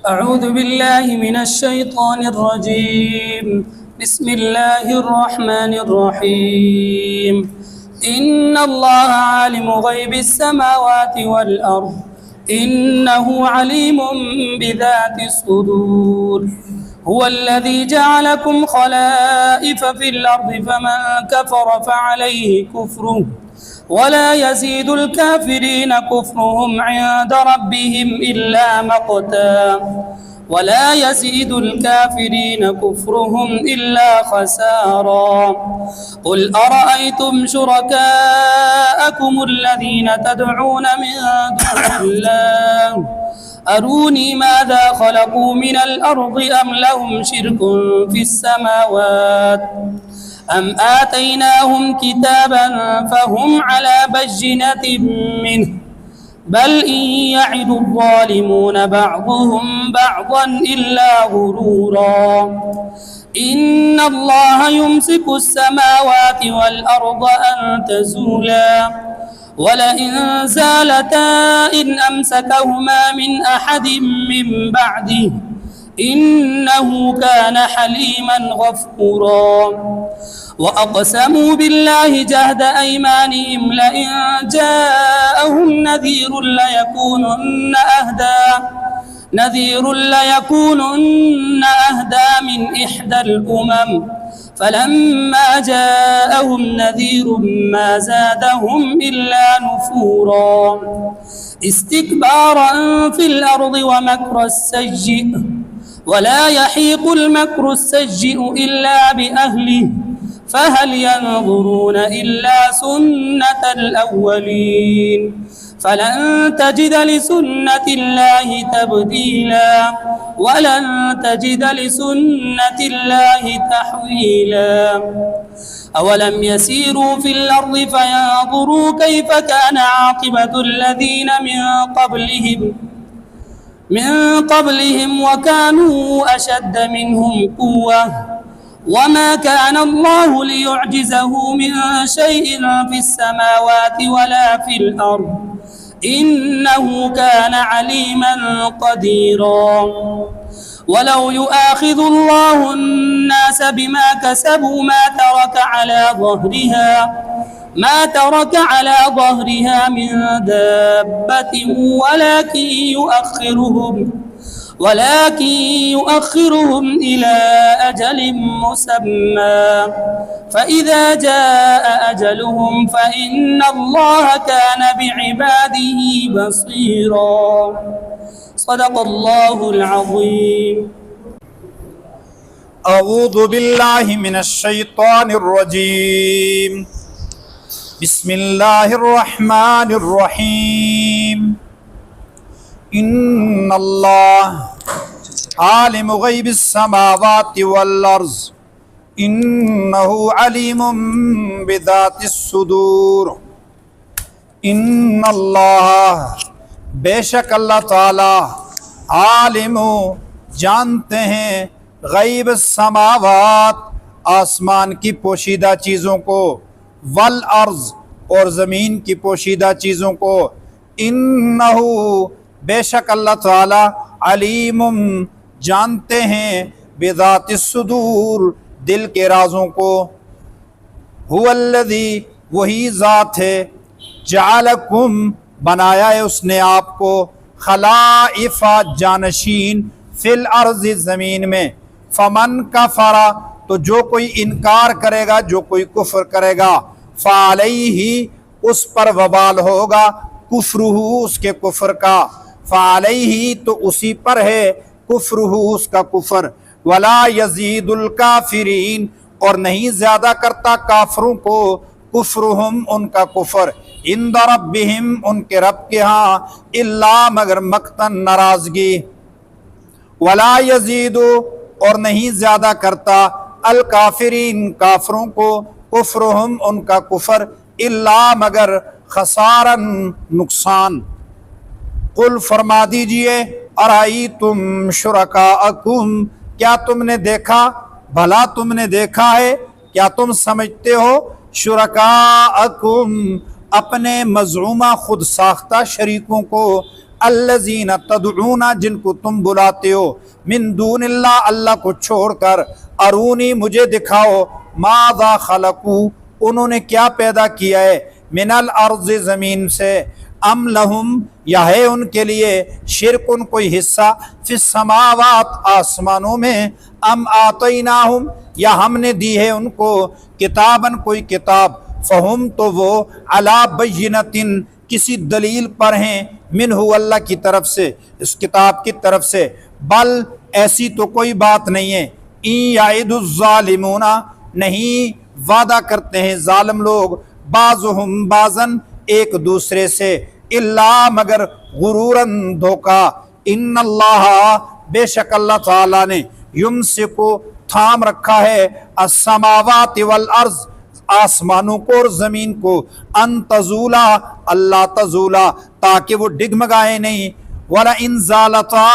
أعوذ بالله من الشيطان الرجيم. بسم الله الرحمن الرحيم. إن الله عالم غيب السماوات والأرض إنه عليم بذات الصدور. هو الذي جعلكم خلائف في الأرض فمن كفر فعليه كفره ولا يزيد الكافرين كفرهم عند ربهم إلا مقتا ولا يزيد الكافرين كفرهم إلا خسارا. قل أرأيتم شركاءكم الذين تدعون من دون الله أروني ماذا خلقوا من الأرض أم لهم شرك في السماوات أم آتيناهم كتابا فهم على بينة منه بل إن يعد الظالمون بعضهم بعضا إلا غرورا. إن الله يمسك السماوات والأرض أن تزولا ولئن زالتا إن أمسكهما من أحد من بعده إنه كان حليما غفورا. وأقسموا بالله جهد أيمانهم لئن جاءهم نذير ليكونن أهدى من إحدى الأمم فلما جاءهم نذير ما زادهم إلا نفورا استكبارا في الأرض ومكر السيئ ولا يحيق المكر السيئ إلا بأهله فهل ينظرون إلا سنة الأولين فلن تجد لسنة الله تبديلا ولن تجد لسنة الله تحويلا. أولم يسيروا في الأرض فينظروا كيف كان عاقبة الذين من قبلهم وكانوا أشد منهم قوة وما كان الله ليعجزه من شيء في السماوات ولا في الأرض إنه كان عليما قديرا. ولو يؤاخذ الله الناس بما كسبوا ما ترك على ظهرها من دابة ولكن يؤخرهم إلى أجل مسمى فإذا جاء أجلهم فإن الله كان بعباده بصيرا. صدق الله العظيم. أعوذ بالله من الشيطان الرجيم. بسم الله الرحمن الرحيم. إن الله عالم غيب السماوات والأرض إنه عليم بذات الصدور. إن اللہ بے شک اللہ تعالی عالم جانتے ہیں غیب السماوات آسمان کی پوشیدہ چیزوں کو والارض اور زمین کی پوشیدہ چیزوں کو انہو بے شک اللہ تعالی علیم جانتے ہیں بذات الصدور دل کے رازوں کو. هو الذی وہی ذات ہے جعلکم بنایا ہے اس نے آپ کو خلائف جانشین فی الارض زمین میں. فمن کفر تو جو کوئی انکار کرے گا جو کوئی کفر کرے گا فعلیہ اس پر وبال ہوگا کفرہ اس کے کفر کا. فعلیہ تو اسی پر ہے کفرہ اس کا کفر. ولا یزید الکافرین اور نہیں زیادہ کرتا کافروں کو کفرہم ان کا کفر عند ربہم ان کے رب کے ہاں الا مگر مقتن ناراضگی. ولا یزید اور نہیں زیادہ کرتا الکافرین کافروں کو کفرہم ان کا کفر الا مگر خسارن نقصان. قل فرما دیجئے ارائیتم شرکاءکم کیا تم نے دیکھا بھلا تم نے دیکھا ہے کیا تم سمجھتے ہو شرکاءکم اپنے مزعومہ خود ساختہ شریکوں کو الذین تدعون جن کو تم بلاتے ہو من دون اللہ اللہ کو چھوڑ کر ارونی مجھے دکھاؤ ماذا خلقو انہوں نے کیا پیدا کیا ہے من الارض زمین سے ام لہم یا ہے ان کے لیے شرکن کوئی حصہ فی السماوات آسمانوں میں ام آتیناہم یا ہم نے دی ہے ان کو کتابن کوئی کتاب فہم تو وہ علی بینۃ کسی دلیل پر ہیں منہ اللہ کی طرف سے اس کتاب کی طرف سے بل ایسی تو کوئی بات نہیں ہے ان یعد الظالمون نہیں وعدہ کرتے ہیں ظالم لوگ بعضهم بعضاً ایک دوسرے سے الا مگر غرورن دھوکا ان اللہ بے شک اللہ تعالیٰ نے یمسکو تھام رکھا ہے السماوات والارض آسمانوں کو اور زمین کو ان تزولا اللہ تزولا تاکہ وہ ڈگمگائیں نہیں ولا ان زالتا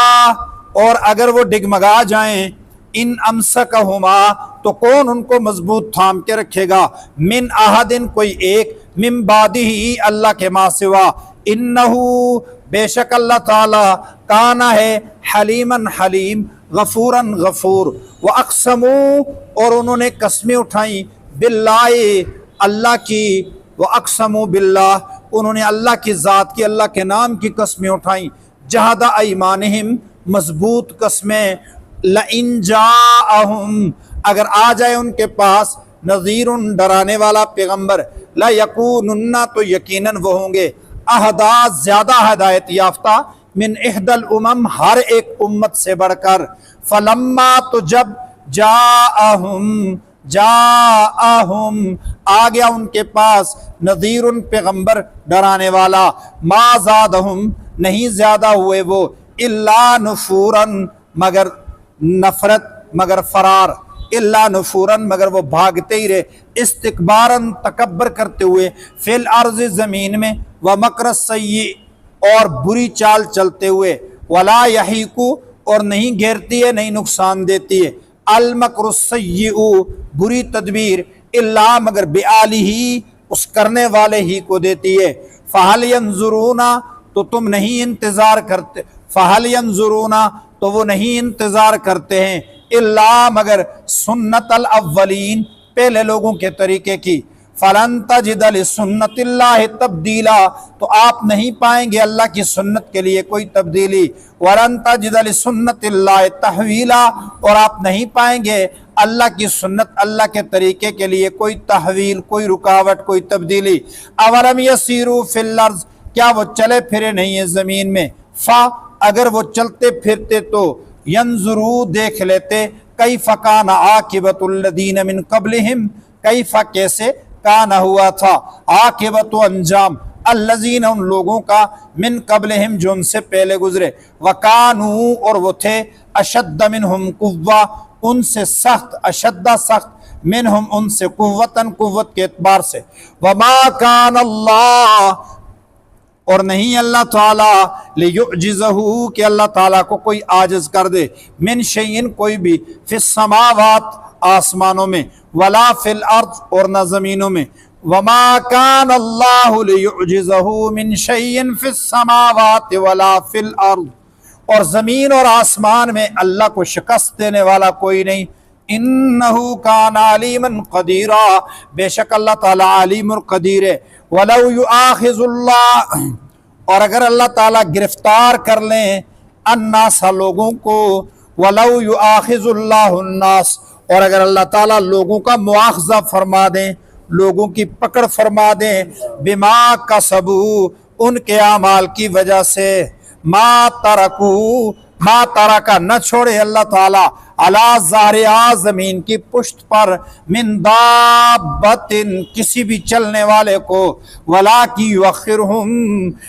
اور اگر وہ ڈگمگا جائیں ان امسکہما تو کون ان کو مضبوط تھام کے رکھے گا من احدن کوئی ایک من بعدہ اللہ کے ماں سوا انہو بے شک اللہ تعالی کانا ہے حلیمن حلیم غفوراً غفور واقسموا اور انہوں نے قسمیں اٹھائیں باللہ اللہ کی واقسموا باللہ انہوں نے اللہ کی ذات کی اللہ کے نام کی قسمیں اٹھائیں جہد ایمانہم مضبوط قسمیں لئن جاءہم اگر آ جائے ان کے پاس نذیر ڈرانے والا پیغمبر لیکونن تو یقیناً وہ ہوں گے اہدا زیادہ ہدایت یافتہ من احد الامم ہر ایک امت سے بڑھ کر فلما تو جب جاءہم آ گیا ان کے پاس نذیر پیغمبر ڈرانے والا ما زادہم نہیں زیادہ ہوئے وہ الا نفوراً مگر نفرت مگر فرار الا نفوراً مگر وہ بھاگتے ہی رہے استکباراً تکبر کرتے ہوئے فی الارض زمین میں ومکر السیئ اور بری چال چلتے ہوئے ولا یحیق اور نہیں گھیرتی ہے نہیں نقصان دیتی ہے المکر السیئ بری تدبیر الا مگر بآلہ اس کرنے والے ہی کو دیتی ہے فہل ینظرون تو تم نہیں انتظار کرتے فہل ینظرون تو وہ نہیں انتظار کرتے ہیں الا مگر سنت الاولین پہلے لوگوں کے طریقے کی فلن تجد لسنت اللہ تبدیلا تو آپ نہیں پائیں گے اللہ کی سنت کے لیے کوئی تبدیلی ولن تجد لسنت اللہ تحویلا اور آپ نہیں پائیں گے اللہ کی سنت اللہ کے طریقے کے لیے کوئی تحویل کوئی رکاوٹ کوئی تبدیلی اولم یسیروا فی الارض کیا وہ چلے پھرے نہیں ہیں زمین میں اگر وہ چلتے پھرتے تو ینظروا دیکھ لیتے کیف کان عاقبۃ الذین من قبلہم کیف کیسے کانا ہوا تھا عاقبۃ انجام الذین ان لوگوں کا من قبلہم جو ان سے پہلے گزرے وکانوا اور وہ تھے اشد منہم قوہ ان سے سخت اشدہ سخت منہم ان سے قوتاً قوت کے اعتبار سے وما کان اللہ اور نہیں اللہ تعالیٰ لیعجزہ کہ اللہ تعالیٰ کو کوئی عاجز کر دے من شیئن کوئی بھی فی السماوات آسمانوں میں ولا فی الارض اور نہ زمینوں میں وما کان اللہ لیعجزہ من شیئن فی السماوات ولا فی الارض اور زمین اور آسمان میں اللہ کو شکست دینے والا کوئی نہیں انہو کان علیما قدیرا بے شک اللہ تعالیٰ علیم اور قدیر ہے وَلَوْ يُؤَاخِذُ اللَّهُ اور اگر اللہ تعالیٰ گرفتار کر لیں النَّاسَ لوگوں کو وَلَوْ يُؤَاخِذُ اللَّهُ النَّاسَ اور اگر اللہ تعالیٰ لوگوں کا مواخذہ فرما دیں لوگوں کی پکڑ فرما دیں بما کسبوا ان کے اعمال کی وجہ سے ما ترکا نہ چھوڑے اللہ تعالیٰ علی ظاہرہا زمین کی پشت پر من دابت کسی بھی چلنے والے کو ولاکی یؤخرہم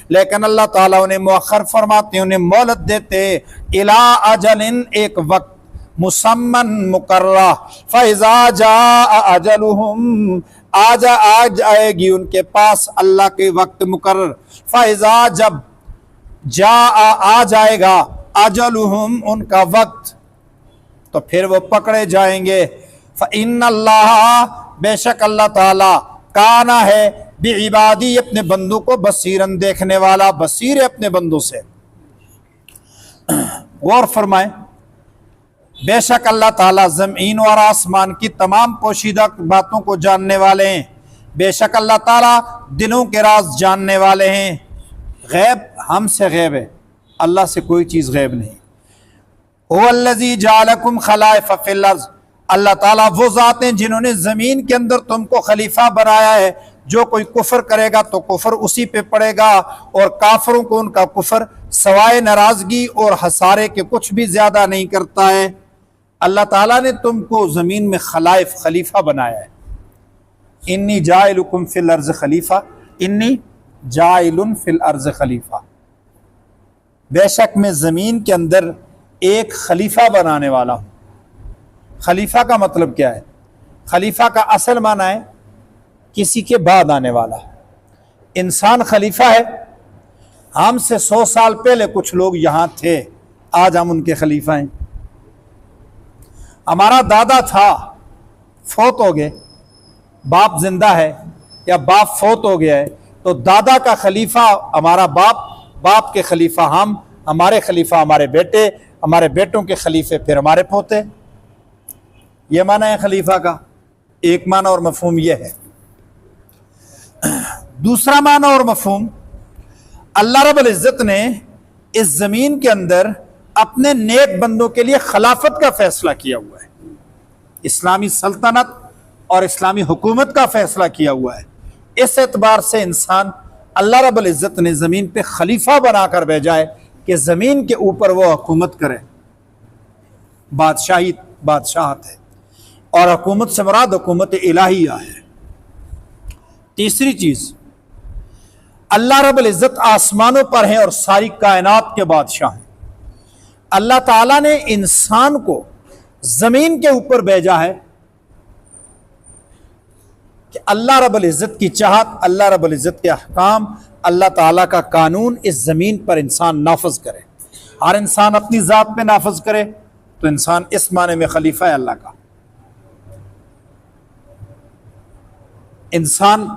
لیکن اللہ تعالیٰ انہیں مؤخر فرماتے انہیں مہلت دیتے الی اجل ایک وقت مسمن مقررہ فاذا جاء اجلہم آ جائے گی ان کے پاس اللہ کے وقت مقرر فاذا جب آ جائے گا اجلہم ان کا وقت تو پھر وہ پکڑے جائیں گے فإن اللہ بے شک اللہ تعالیٰ کانا ہے بعبادی اپنے بندوں کو بصیراً دیکھنے والا بصیر ہے اپنے بندوں سے غور فرمائیں، بے شک اللہ تعالیٰ زمین اور آسمان کی تمام پوشیدہ باتوں کو جاننے والے ہیں، بے شک اللہ تعالیٰ دلوں کے راز جاننے والے ہیں۔ غیب ہم سے غیب ہے، اللہ سے کوئی چیز غیب نہیں۔ هو الذی جعلکم خلائف فی الارض، اللہ تعالیٰ وہ ذات ہیں جنہوں نے زمین کے اندر تم کو خلیفہ بنایا ہے۔ جو کوئی کفر کرے گا تو کفر اسی پہ پڑے گا، اور کافروں کو ان کا کفر سوائے ناراضگی اور خسارے کے کچھ بھی زیادہ نہیں کرتا ہے۔ اللہ تعالیٰ نے تم کو زمین میں خلیفہ بنایا ہے۔ انی جاعلکم فی الارض خلیفہ، انی جاعل فی الارض خلیفہ، بے شک میں زمین کے اندر ایک خلیفہ بنانے والا ہوں۔ خلیفہ کا مطلب کیا ہے؟ خلیفہ کا اصل معنی ہے کسی کے بعد آنے والا۔ انسان خلیفہ ہے، ہم سے 100 سال پہلے کچھ لوگ یہاں تھے، آج ہم ان کے خلیفہ ہیں۔ ہمارا دادا تھا، فوت ہو گئے، باپ زندہ ہے یا باپ فوت ہو گیا ہے، تو دادا کا خلیفہ ہمارا باپ، باپ کے خلیفہ ہم، ہمارے خلیفہ ہمارے بیٹے، ہمارے بیٹوں کے خلیفے پھر ہمارے پوتے۔ یہ معنی ہے خلیفہ کا، ایک معنی اور مفہوم یہ ہے۔ دوسرا معنی اور مفہوم، اللہ رب العزت نے اس زمین کے اندر اپنے نیک بندوں کے لیے خلافت کا فیصلہ کیا ہوا ہے، اسلامی سلطنت اور اسلامی حکومت کا فیصلہ کیا ہوا ہے۔ اس اعتبار سے انسان اللہ رب العزت نے زمین پہ خلیفہ بنا کر بھیجا ہے کہ زمین کے اوپر وہ حکومت کرے، بادشاہت ہے، اور حکومت سے مراد حکومت الہیہ ہے۔ تیسری چیز، اللہ رب العزت آسمانوں پر ہیں اور ساری کائنات کے بادشاہ ہیں۔ اللہ تعالیٰ نے انسان کو زمین کے اوپر بھیجا ہے کہ اللہ رب العزت کی چاہت، اللہ رب العزت کے احکام، اللہ تعالیٰ کا قانون اس زمین پر انسان نافذ کرے۔ ہر انسان اپنی ذات پہ نافذ کرے تو انسان اس معنی میں خلیفہ ہے اللہ کا۔ انسان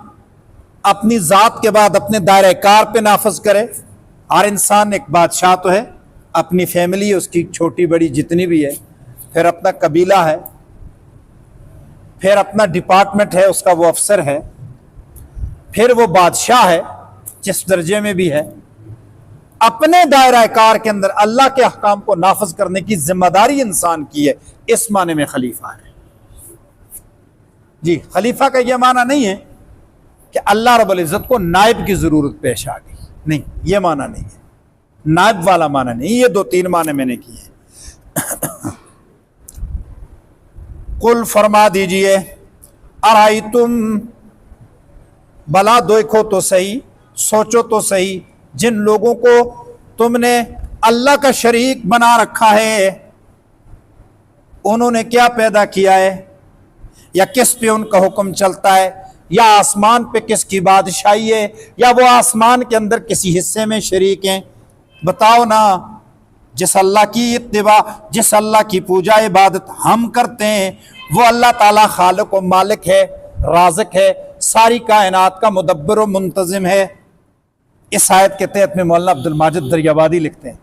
اپنی ذات کے بعد اپنے دائرہ کار پہ نافذ کرے۔ ہر انسان ایک بادشاہ تو ہے، اپنی فیملی اس کی چھوٹی بڑی جتنی بھی ہے، پھر اپنا قبیلہ ہے، پھر اپنا ڈپارٹمنٹ ہے، اس کا وہ افسر ہے، پھر وہ بادشاہ ہے جس درجے میں بھی ہے۔ اپنے دائرہ کار کے اندر اللہ کے احکام کو نافذ کرنے کی ذمہ داری انسان کی ہے، اس معنی میں خلیفہ ہے۔ جی، خلیفہ کا یہ معنی نہیں ہے کہ اللہ رب العزت کو نائب کی ضرورت پیش آ گئی، نہیں، یہ معنی نہیں ہے، نائب والا معنی نہیں، یہ 2-3 معنی میں نے کیے۔ قل فرما دیجئے، ارائیتم، بلا دیکھو تو صحیح، سوچو تو صحیح، جن لوگوں کو تم نے اللہ کا شریک بنا رکھا ہے، انہوں نے کیا پیدا کیا ہے، یا کس پہ ان کا حکم چلتا ہے، یا آسمان پہ کس کی بادشاہی ہے، یا وہ آسمان کے اندر کسی حصے میں شریک ہیں۔ بتاؤ نا، جس اللہ کی اتباع، جس اللہ کی پوجا عبادت ہم کرتے ہیں، وہ اللہ تعالیٰ خالق و مالک ہے، رازق ہے، ساری کائنات کا مدبر و منتظم ہے۔ اس آیت کے تحت میں مولانا عبد الماجد دریابادی لکھتے ہیں،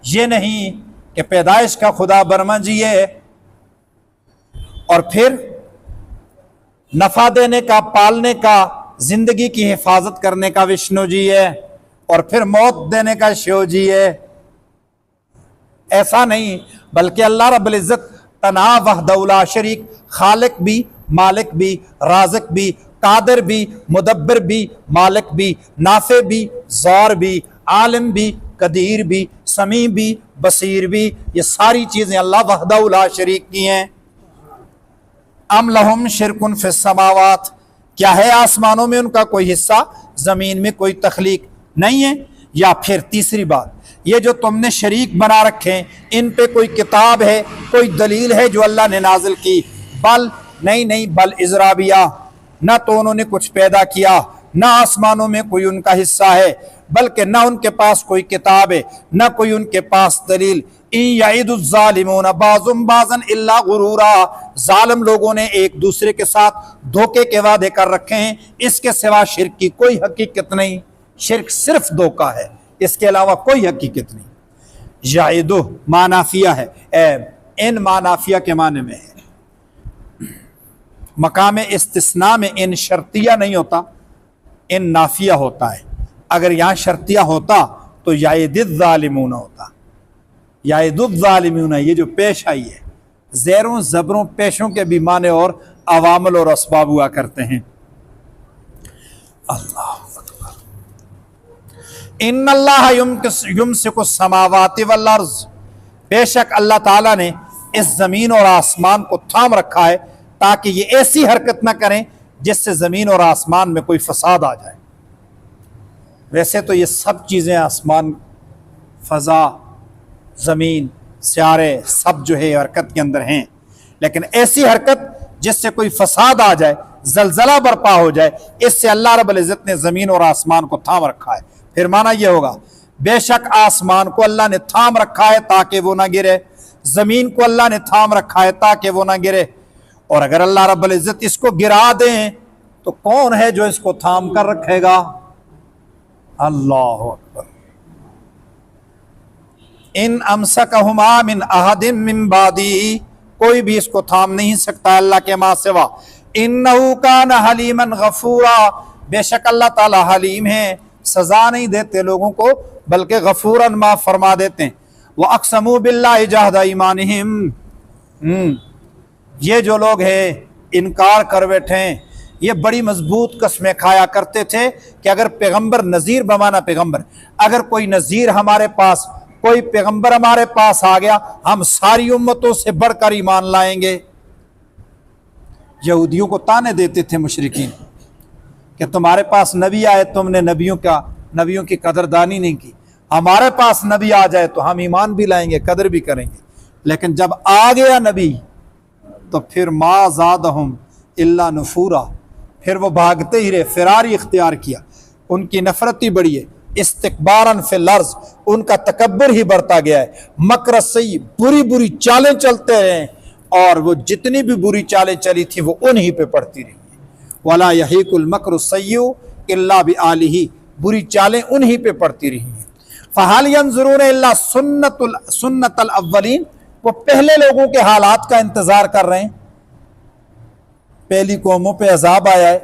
یہ نہیں کہ پیدائش کا خدا برما جی ہے، اور پھر نفع دینے کا، پالنے کا، زندگی کی حفاظت کرنے کا وشنو جی ہے، اور پھر موت دینے کا شیو جی ہے۔ ایسا نہیں، بلکہ اللہ رب العزت تنہا وحدہ لا شریک، خالق بھی، مالک بھی، رازق بھی، قادر بھی، مدبر بھی، مالک بھی، نافع بھی، ضار بھی، عالم بھی، قدیر بھی، سمیع بھی، بصیر بھی، یہ ساری چیزیں اللہ وحدہ لا شریک کی ہیں۔ ام لہم شرک فی السماوات، کیا ہے آسمانوں میں ان کا کوئی حصہ، زمین میں کوئی تخلیق نہیں ہے؟ یا پھر تیسری بات، یہ جو تم نے شریک بنا رکھے ہیں، ان پہ کوئی کتاب ہے، کوئی دلیل ہے جو اللہ نے نازل کی؟ بل نہیں، بل ازرابیہ، نہ تو انہوں نے کچھ پیدا کیا، نہ آسمانوں میں کوئی ان کا حصہ ہے، بلکہ نہ ان کے پاس کوئی کتاب ہے، نہ کوئی ان کے پاس دلیل۔ ان یعد الظالمون بعضهم بعضا الا غرورا، ظالم لوگوں نے ایک دوسرے کے ساتھ دھوکے کے وعدے کر رکھے ہیں، اس کے سوا شرک کی کوئی حقیقت نہیں۔ شرک صرف دھوکہ ہے، اس کے علاوہ کوئی حقیقت نہیں۔ یعدہ ما نافیہ ہے، ان ما نافیہ کے معنی میں ہے۔ مقام استثناء میں ان شرطیہ نہیں ہوتا، ان نافیہ ہوتا ہے۔ اگر یہاں شرطیہ ہوتا تو یعد الظالمون ہوتا۔ یعد الظالمون یہ جو پیش آئی ہے، زیروں زبروں پیشوں کے بھی معنی اور عوامل اور اسباب ہوا کرتے ہیں۔ اللہ اکبر۔ ان اللہ یمسک السماوات والارض، بے شک اللہ تعالیٰ نے اس زمین اور آسمان کو تھام رکھا ہے تاکہ یہ ایسی حرکت نہ کریں جس سے زمین اور آسمان میں کوئی فساد آ جائے۔ ویسے تو یہ سب چیزیں، آسمان، فضا، زمین، سیارے، سب جو ہے حرکت کے اندر ہیں، لیکن ایسی حرکت جس سے کوئی فساد آ جائے، زلزلہ برپا ہو جائے، اس سے اللہ رب العزت نے زمین اور آسمان کو تھام رکھا ہے۔ پھر معنی یہ ہوگا بے شک آسمان کو اللہ نے تھام رکھا ہے تاکہ وہ نہ گرے، زمین کو اللہ نے تھام رکھا ہے تاکہ وہ نہ گرے، اور اگر اللہ رب العزت اس کو گرا دیں تو کون ہے جو اس کو تھام کر رکھے گا؟ اللہ اکبر۔ ان امسکہما من احد من بعدی، کوئی بھی اس کو تھام نہیں سکتا اللہ کے ماں سوا۔ انہ کان حلیما غفورا، بے شک اللہ تعالی حلیم ہے، سزا نہیں دیتے لوگوں کو بلکہ غفوراً معاف فرما دیتے ہیں۔ وَأَقْسَمُوا بِاللَّهِ جَهْدَ أَيْمَانِهِمْ، یہ جو لوگ ہیں انکار کر بیٹھے ہیں، یہ بڑی مضبوط قسمیں کھایا کرتے تھے کہ اگر پیغمبر نذیر بمانا پیغمبر، اگر کوئی نذیر ہمارے پاس، کوئی پیغمبر ہمارے پاس آ گیا، ہم ساری امتوں سے بڑھ کر ایمان لائیں گے۔ یہودیوں کو تانے دیتے تھے مشرکین کہ تمہارے پاس نبی آئے، تم نے نبیوں کی قدردانی نہیں کی، ہمارے پاس نبی آ جائے تو ہم ایمان بھی لائیں گے، قدر بھی کریں گے، لیکن جب آ گیا نبی تو پھر ما زادہم الا نفورا، پھر وہ بھاگتے ہی رہے، فراری اختیار کیا، ان کی نفرت ہی بڑھی ہے، استکباراً فی الارض، ان کا تکبر ہی بڑھتا گیا ہے، مکر السیئ، بری بری چالیں چلتے رہے، اور وہ جتنی بھی بری چالیں چلی تھی وہ انہی پہ پڑتی رہی، وَلَا يَحِيقُ الْمَكْرُ السَّيِّئُ إِلَّا بِآلِهِ، بری چالیں انہی پہ پڑتی رہی ہیں۔ فَهَلْ يَنظُرُونَ إِلَّا سُنَّةَ الْأَوَّلِينَ، وہ پہلے لوگوں کے حالات کا انتظار کر رہے ہیں، پہلی قوموں پہ عذاب آیا ہے،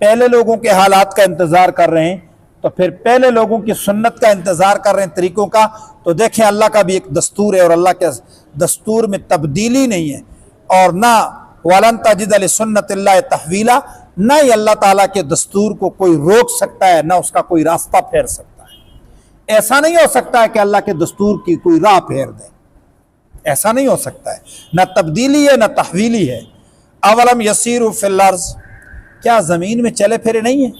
پہلے لوگوں کے حالات کا انتظار کر رہے ہیں، تو پھر پہلے لوگوں کی سنت کا انتظار کر رہے ہیں، طریقوں کا۔ تو دیکھیں اللہ کا بھی ایک دستور ہے، اور اللہ کے دستور میں تبدیلی نہیں ہے، اور نہ وَلَن تَجِدَ لِسُنَّةِ اللَّهِ تَحْوِيلًا، نہ ہی اللہ تعالیٰ کے دستور کو کوئی روک سکتا ہے، نہ اس کا کوئی راستہ پھیر سکتا ہے۔ ایسا نہیں ہو سکتا ہے کہ اللہ کے دستور کی کوئی راہ پھیر دے، ایسا نہیں ہو سکتا ہے، نہ تبدیلی ہے نہ تحویلی ہے۔ اولم یسیروا فی الارض، کیا زمین میں چلے پھرے نہیں ہیں؟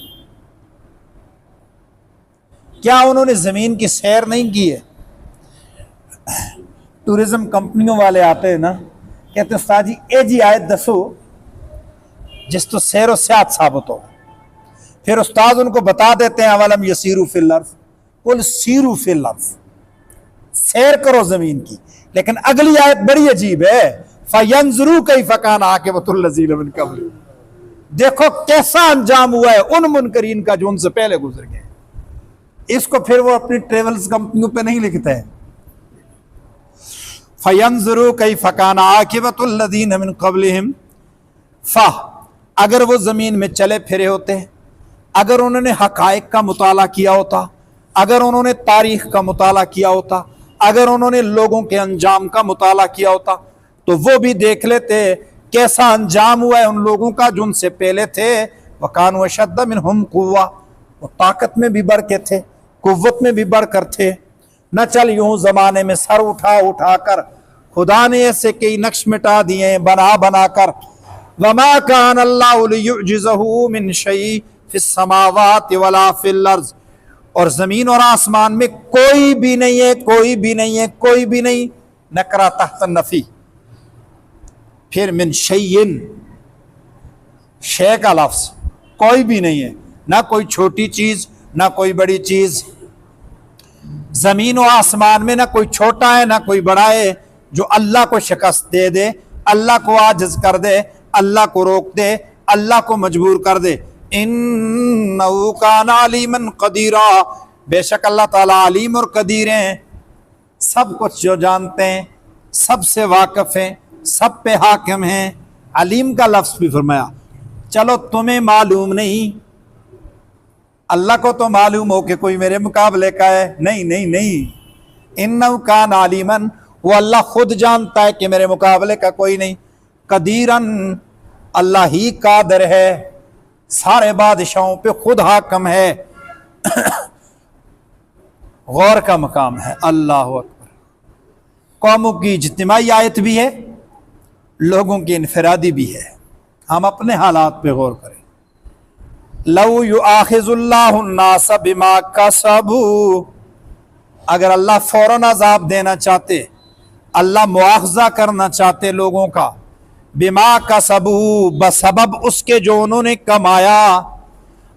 کیا انہوں نے زمین کی سیر نہیں کی ہے؟ ٹورزم کمپنیوں والے آتے ہیں نا، کہتے ہیں استاد جی اے جی آیت دسو جس تو سیر و سیاحت ثابت ہو، پھر استاد ان کو بتا دیتے ہیں اولم یسیروا فی الارض، قل سیروا فی الارض، سیر کرو زمین کی، لیکن اگلی آیت بڑی عجیب ہے، فَيَنْظُرُوا كَيْفَ كَانَ عَاقِبَةُ الَّذِينَ مِن قَبْلِهِمْ، دیکھو کیسا انجام ہوا ہے ان منکرین کا جو ان سے پہلے گزر گئے۔ اس کو پھر وہ اپنی ٹریولز کمپنیوں پہ نہیں لکھتے ہیں۔ فَيَنْظُرُوا كَيْفَ كَانَ عَاقِبَةُ الَّذِينَ مِن قَبْلِهِمْ، اگر وہ زمین میں چلے پھرے ہوتے، اگر انہوں نے حقائق کا مطالعہ کیا ہوتا، اگر انہوں نے تاریخ کا مطالعہ کیا ہوتا، اگر انہوں نے لوگوں کے انجام کا مطالعہ کیا ہوتا تو وہ بھی دیکھ لیتے کیسا انجام ہوا ہے ان لوگوں کا جو ان سے پہلے تھے۔ وَكَانُوا أَشَدَّ مِنْهُمْ قُوَّةً، وہ طاقت میں بھی بڑھ کے تھے، قوت میں بھی بڑھ کر تھے۔ نہ چل یوں زمانے میں سر اٹھا اٹھا کر خدا نے ایسے کئی نقش مٹا دیے بنا بنا کر۔ وَمَا كَانَ اللَّهُ لِيُعْجِزَهُ مِنْ شَيْءٍ فِي السَّمَاوَاتِ وَلَا فِي الْأَرْضِ، اور زمین اور آسمان میں کوئی بھی نہیں ہے، کوئی بھی نہیں ہے، کوئی بھی نہیں، نکرہ تحت النفی۔ پھر من شیئن، شے کا لفظ، کوئی بھی نہیں ہے، نہ کوئی چھوٹی چیز نہ کوئی بڑی چیز، زمین و آسمان میں نہ کوئی چھوٹا ہے نہ کوئی بڑا ہے جو اللہ کو شکست دے دے، اللہ کو عاجز کر دے، اللہ کو روک دے، اللہ کو مجبور کر دے۔ انہ کان علیما قدیرا، بے شک اللہ تعالیٰ علیم اور قدیر ہیں، سب کچھ جو جانتے ہیں، سب سے واقف ہیں، سب پہ حاکم ہیں۔ علیم کا لفظ بھی فرمایا۔ چلو تمہیں معلوم نہیں، اللہ کو تو معلوم ہو کہ کوئی میرے مقابلے کا ہے، نہیں نہیں نہیں، انہ کان علیمن، وہ اللہ خود جانتا ہے کہ میرے مقابلے کا کوئی نہیں۔ قدیرن، اللہ ہی قادر ہے، سارے بادشاہوں پہ خود حاکم ہے۔ غور کا مقام ہے۔ اللہ اکبر۔ قوموں کی اجتماعی آیت بھی ہے، لوگوں کی انفرادی بھی ہے۔ ہم اپنے حالات پہ غور کریں۔ لو یؤاخذ اللہ الناس بما کسبوا، اگر اللہ فوراً عذاب دینا چاہتے، اللہ مواخذہ کرنا چاہتے لوگوں کا، بما کسبوا، بسبب اس کے جو انہوں نے کمایا،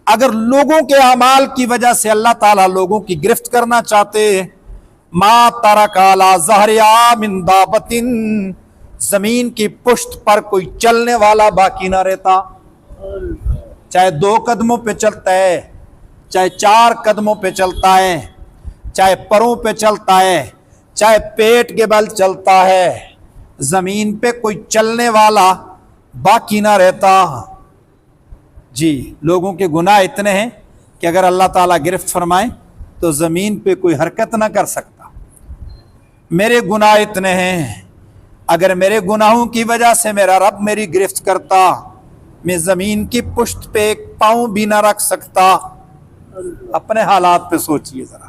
اگر لوگوں کے اعمال کی وجہ سے اللہ تعالیٰ لوگوں کی گرفت کرنا چاہتے، ما ترک علی ظہرہا من دابۃ، زمین کی پشت پر کوئی چلنے والا باقی نہ رہتا، چاہے 2 قدموں پہ چلتا ہے، چاہے 4 قدموں پہ چلتا ہے، چاہے پروں پہ چلتا ہے، چاہے پیٹ کے بل چلتا ہے، زمین پہ کوئی چلنے والا باقی نہ رہتا۔ جی، لوگوں کے گناہ اتنے ہیں کہ اگر اللہ تعالیٰ گرفت فرمائے تو زمین پہ کوئی حرکت نہ کر سکتا۔ میرے گناہ اتنے ہیں، اگر میرے گناہوں کی وجہ سے میرا رب میری گرفت کرتا، میں زمین کی پشت پہ ایک پاؤں بھی نہ رکھ سکتا۔ اپنے حالات پہ سوچئے ذرا،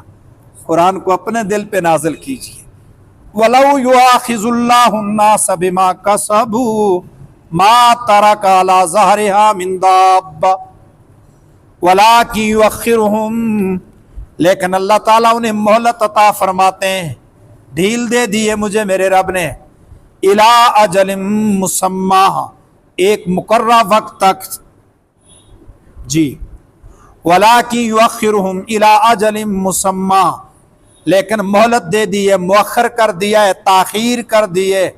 قرآن کو اپنے دل پہ نازل کیجئے۔ وَلَوْ يُؤَاخِذُ اللَّهُ النَّاسَ بِمَا كَسَبُوا مَا تَرَكَ عَلَى ظَهْرِهَا مِن دَابَّةٍ وَلَٰكِن يُؤَخِّرُهُمْ، لیکن اللہ تعالیٰ انہیں مہلت عطا فرماتے ہیں، ڈھیل دے دیے مجھے میرے رب نے، إِلَىٰ أَجَلٍ مُّسَمًّى، ایک مقررہ وقت تک۔ جی، وَلَٰكِن يُؤَخِّرُهُمْ إِلَىٰ أَجَلٍ مُّسَمًّى، لیکن مہلت دے دی ہے، مؤخر کر دیا ہے، تاخیر کر دی ہے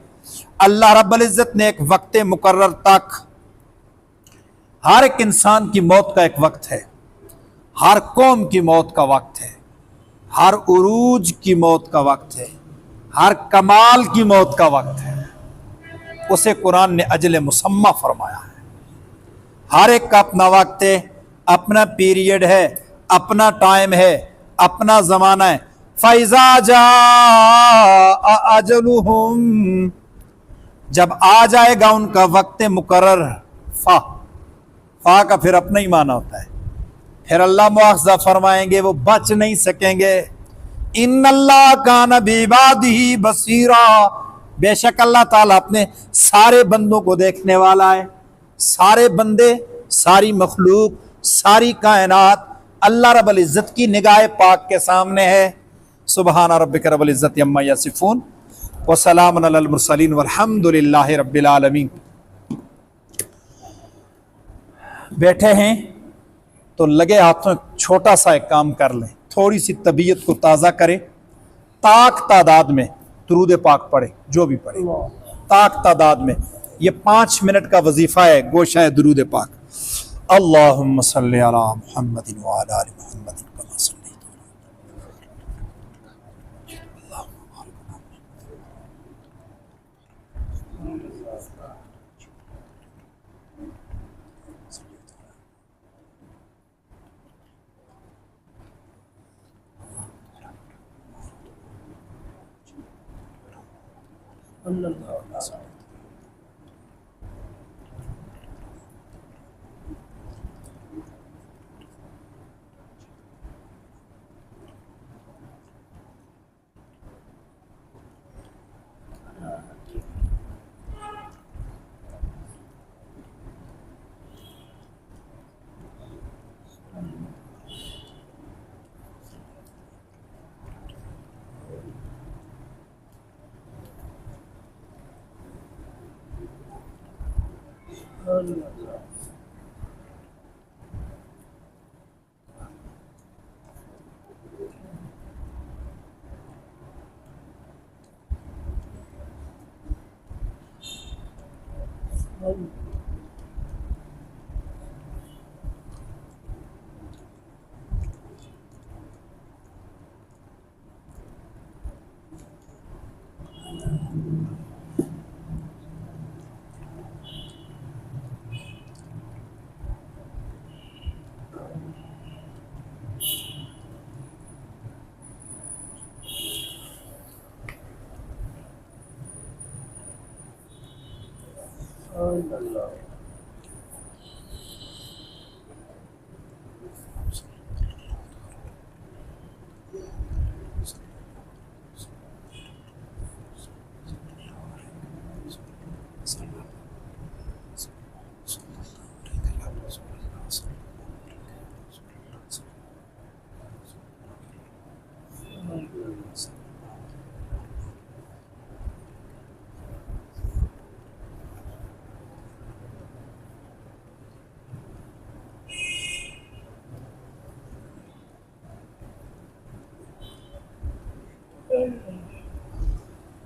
اللہ رب العزت نے ایک وقت مقرر تک۔ ہر ایک انسان کی موت کا ایک وقت ہے، ہر قوم کی موت کا وقت ہے، ہر عروج کی موت کا وقت ہے، ہر کمال کی موت کا وقت ہے، اسے قرآن نے اجل مسمى فرمایا ہے۔ ہر ایک کا اپنا وقت ہے، اپنا پیریڈ ہے، اپنا ٹائم ہے، اپنا زمانہ ہے۔ فَإِذَا جَاءَ أَجَلُهُمْ، جب آ جائے گا ان کا وقت مقرر، فا کا پھر اپنا ہی معنی ہوتا ہے، پھر اللہ مواخذہ فرمائیں گے، وہ بچ نہیں سکیں گے۔ ان اللہ کان بعبادہ بصیرا، بے شک اللہ تعالیٰ اپنے سارے بندوں کو دیکھنے والا ہے۔ سارے بندے، ساری مخلوق، ساری کائنات اللہ رب العزت کی نگاہ پاک کے سامنے ہے۔ سبحان ربک رب العزت عما یصفون وسلام علی المرسلین والحمد للہ رب العالمین۔ بیٹھے ہیں تو لگے ہاتھوں چھوٹا سا ایک کام کر لیں، تھوڑی سی طبیعت کو تازہ کرے، طاق تعداد میں درود پاک پڑھے، جو بھی پڑھے طاق تعداد میں۔ یہ 5 منٹ کا وظیفہ ہے، گوشہ درود پاک۔ اللہم صلی علی محمد وعلی آل محمد کما صلیت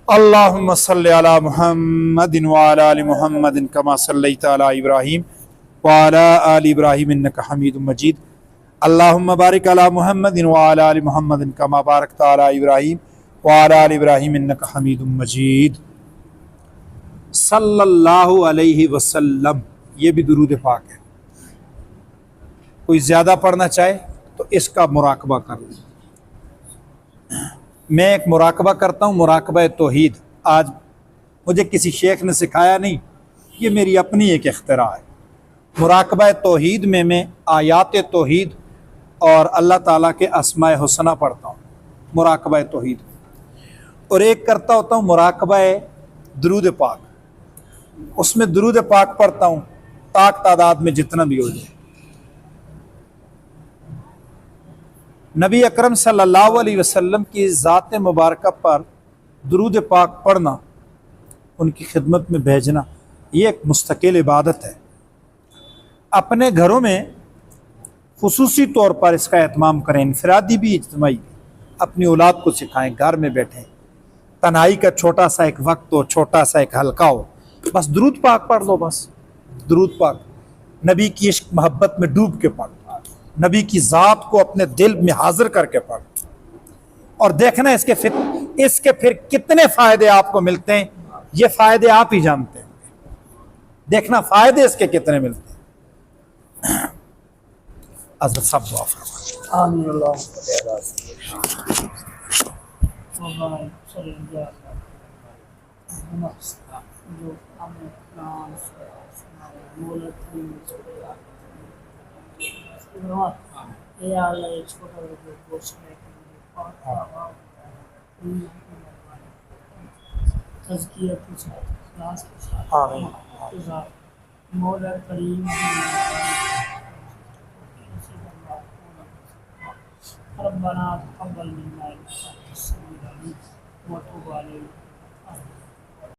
اللهم صل على محمد وعلى آل محمد كما صليت على إبراهيم وعلى آل إبراهيم إنك حميد مجيد اللهم بارك على محمد وعلى آل محمد كما باركت على إبراهيم وعلى آل إبراهيم إنك حميد مجيد صلی اللہ علیہ وسلم، یہ بھی درود پاک ہے۔ کوئی زیادہ پڑھنا چاہے تو اس کا مراقبہ کر لیں۔ میں ایک مراقبہ کرتا ہوں، مراقبہ توحید۔ آج مجھے کسی شیخ نے سکھایا نہیں، یہ میری اپنی ایک اختراع ہے۔ مراقبہ توحید میں آیات توحید اور اللہ تعالیٰ کے اسماء حسنہ پڑھتا ہوں مراقبہ توحید، اور ایک کرتا ہوتا ہوں مراقبہ درود پاک۔ اس میں درود پاک پڑھتا ہوں طاق تعداد میں جتنا بھی ہو جائے۔ نبی اکرم صلی اللہ علیہ وسلم کی ذات مبارکہ پر درود پاک پڑھنا، ان کی خدمت میں بھیجنا، یہ ایک مستقل عبادت ہے۔ اپنے گھروں میں خصوصی طور پر اس کا اہتمام کریں، انفرادی بھی اجتماعی بھی۔ اپنی اولاد کو سکھائیں، گھر میں بیٹھیں، تنہائی کا چھوٹا سا ایک وقت ہو، چھوٹا سا ایک حلقہ ہو، بس درود پاک پڑھ لو۔ بس درود پاک نبی کی عشق محبت میں ڈوب کے پڑھ، نبی کی ذات کو اپنے دل میں حاضر کر کے پڑھ، اور دیکھنا اس کے پھر کتنے فائدے آپ کو ملتے ہیں۔ یہ فائدے آپ ہی جانتے ہیں، دیکھنا فائدے اس کے کتنے ملتے ہیں۔ حضرت صاحب دعا فرمائیں۔ آمین اللہ مولا کریم ربنا تقبل منا انك انت السميع العليم وتب علينا